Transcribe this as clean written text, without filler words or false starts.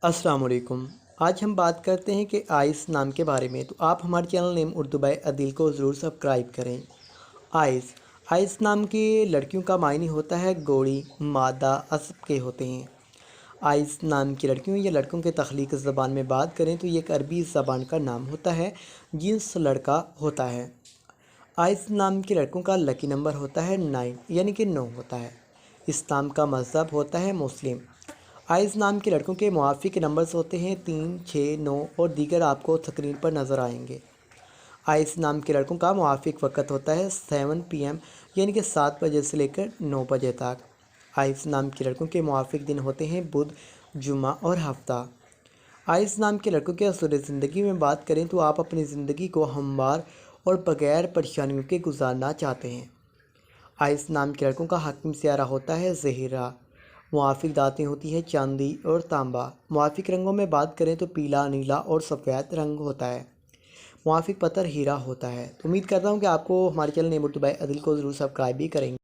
السلام علیکم۔ آج ہم بات کرتے ہیں کہ آئس نام کے بارے میں۔ تو آپ ہمارے چینل نیم اردو بائی عدیل کو ضرور سبسکرائب کریں۔ آئس نام کی لڑکیوں کا معنی ہوتا ہے گوڑی، مادہ اسب کے ہوتے ہیں۔ آئس نام کی لڑکیوں یا لڑکوں کے تخلیق زبان میں بات کریں تو یہ ایک عربی زبان کا نام ہوتا ہے جنس لڑکا ہوتا ہے۔ آئس نام کی لڑکوں کا لکی نمبر ہوتا ہے 9 یعنی کہ 9 ہوتا ہے۔ اسلام کا مذہب ہوتا ہے مسلم۔ آئس نام کے لڑکوں کے موافق نمبرز ہوتے ہیں 3، 6، 9 اور دیگر آپ کو اسکرین پر نظر آئیں گے۔ آئس نام کے لڑکوں کا موافق وقت ہوتا ہے 7 PM یعنی کہ 7 بجے سے لے کر 9 بجے تک۔ آئس نام کے لڑکوں کے موافق دن ہوتے ہیں بدھ، جمعہ اور ہفتہ۔ آئس نام کے لڑکوں کے اصول زندگی میں بات کریں تو آپ اپنی زندگی کو ہموار اور بغیر پریشانیوں کے گزارنا چاہتے ہیں۔ آئس نام کے لڑکوں کا حاکم سیارہ ہوتا ہے زہرہ۔ موافق دھاتیں ہوتی ہیں چاندی اور تانبا۔ موافق رنگوں میں بات کریں تو پیلا، نیلا اور سفید رنگ ہوتا ہے۔ موافق پتھر ہیرا ہوتا ہے۔ تو امید کرتا ہوں کہ آپ کو ہمارے چینل نیم اردو بائی عدیل کو ضرور سبسکرائب بھی کریں گے۔